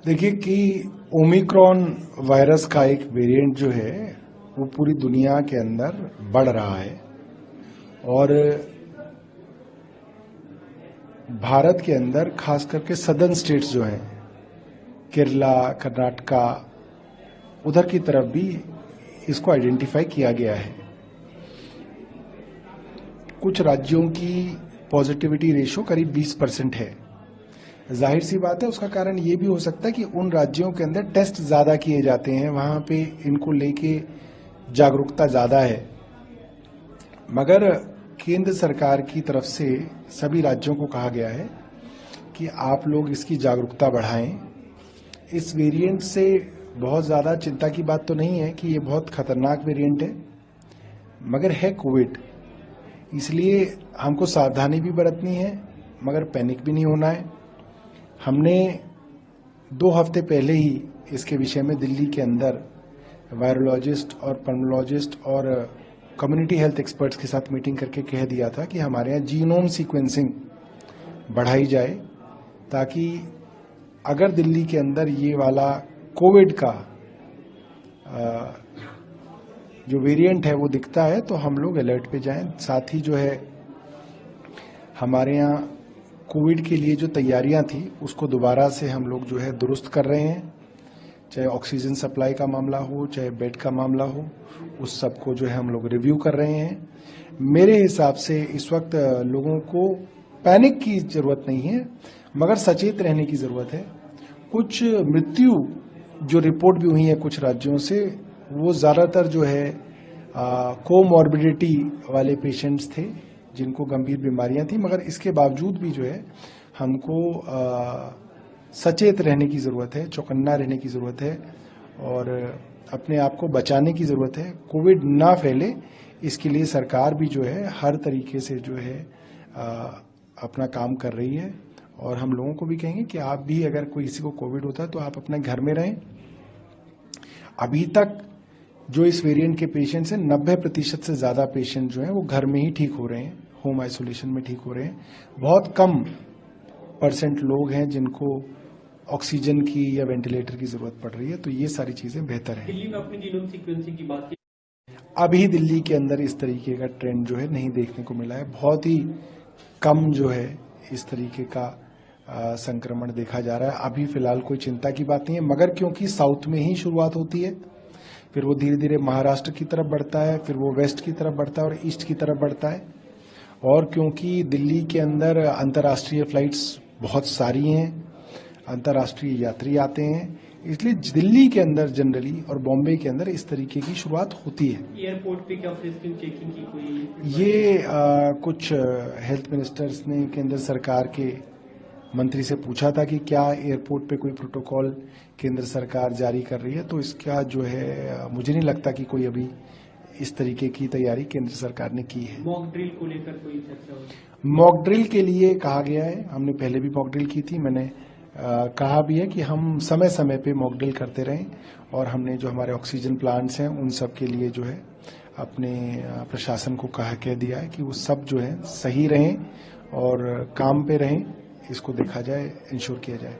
देखिए कि Omicron virus का एक वेरिएंट जो है वो पूरी दुनिया के अंदर बढ़ रहा है और भारत के अंदर खास करके सदर्न स्टेट्स जो हैं केरला, कर्नाटका, उधर की तरफ भी इसको आइडेंटिफाई किया गया है। कुछ राज्यों की पॉजिटिविटी रेशो करीब 20% है। जाहिर सी बात है, उसका कारण ये भी हो सकता है कि उन राज्यों के अंदर टेस्ट ज्यादा किए जाते हैं, वहां पे इनको लेके जागरूकता ज्यादा है। मगर केंद्र सरकार की तरफ से सभी राज्यों को कहा गया है कि आप लोग इसकी जागरूकता बढ़ाएं। इस वेरिएंट से बहुत ज्यादा चिंता की बात तो नहीं है कि ये बहुत खतरनाक वेरिएंट है, मगर है कोविड, इसलिए हमको सावधानी भी बरतनी है मगर पैनिक भी नहीं होना है। हमने 2 हफ्ते पहले ही इसके विषय में दिल्ली के अंदर वायरोलॉजिस्ट और पल्मोलॉजिस्ट और कम्युनिटी हेल्थ एक्सपर्ट्स के साथ मीटिंग करके कह दिया था कि हमारे यहाँ जीनोम सीक्वेंसिंग बढ़ाई जाए, ताकि अगर दिल्ली के अंदर ये वाला कोविड का जो वेरिएंट है वो दिखता है तो हम लोग अलर्ट पे जाएं। साथ ही जो है हमारे यहाँ कोविड के लिए जो तैयारियां थी उसको दोबारा से हम लोग जो है दुरुस्त कर रहे हैं, चाहे ऑक्सीजन सप्लाई का मामला हो, चाहे बेड का मामला हो, उस सब को जो है हम लोग रिव्यू कर रहे हैं। मेरे हिसाब से इस वक्त लोगों को पैनिक की जरूरत नहीं है, मगर सचेत रहने की जरूरत है। कुछ मृत्यु जो रिपोर्ट भी हुई है कुछ राज्यों से, वो ज्यादातर जो है कोमॉर्बिडिटी वाले पेशेंट्स थे जिनको गंभीर बीमारियां थी, मगर इसके बावजूद भी जो है हमको सचेत रहने की जरूरत है, चौकन्ना रहने की जरूरत है और अपने आप को बचाने की जरूरत है। कोविड ना फैले इसके लिए सरकार भी जो है हर तरीके से जो है अपना काम कर रही है और हम लोगों को भी कहेंगे कि आप भी अगर किसी को कोविड होता है तो आप अपने घर में रहें। अभी तक जो इस वेरिएंट के पेशेंट्स हैं 90% से ज्यादा पेशेंट जो हैं वो घर में ही ठीक हो रहे हैं, होम आइसोलेशन में ठीक हो रहे हैं। बहुत कम % लोग हैं जिनको ऑक्सीजन की या वेंटिलेटर की जरूरत पड़ रही है, तो ये सारी चीजें बेहतर है। दिल्ली में अपनी जीनोम सीक्वेंसिंग की बात की, अभी दिल्ली के अंदर इस तरीके का ट्रेंड जो है नहीं देखने को मिला है। बहुत ही कम जो है इस तरीके का संक्रमण देखा जा रहा है। अभी फिलहाल कोई चिंता की बात नहीं है, मगर क्योंकि साउथ में ही शुरुआत होती है, फिर वो धीरे धीरे महाराष्ट्र की तरफ बढ़ता है, फिर वो वेस्ट की तरफ बढ़ता है और ईस्ट की तरफ बढ़ता है। और क्योंकि दिल्ली के अंदर अंतर्राष्ट्रीय फ्लाइट्स बहुत सारी हैं, अंतर्राष्ट्रीय यात्री आते हैं, इसलिए दिल्ली के अंदर जनरली और बॉम्बे के अंदर इस तरीके की शुरुआत होती है। एयरपोर्ट पे क्या फ्रिस्किंग चेकिंग की कोई ये कुछ हेल्थ मिनिस्टर्स ने केंद्र सरकार के मंत्री से पूछा था कि क्या एयरपोर्ट पे कोई प्रोटोकॉल केंद्र सरकार जारी कर रही है, तो इसका जो है मुझे नहीं लगता कि कोई अभी इस तरीके की तैयारी केंद्र सरकार ने की है। मॉक ड्रिल को लेकर कोई चर्चा हो? मॉक ड्रिल के लिए कहा गया है, हमने पहले भी मॉक ड्रिल की थी। मैंने कहा भी है कि हम समय समय पे मॉक ड्रिल करते रहें और हमने जो हमारे ऑक्सीजन प्लांट्स हैं उन सब के लिए जो है अपने प्रशासन को कह दिया है कि वो सब जो है सही रहें और काम पे रहें, इसको देखा जाए, इंश्योर किया जाए।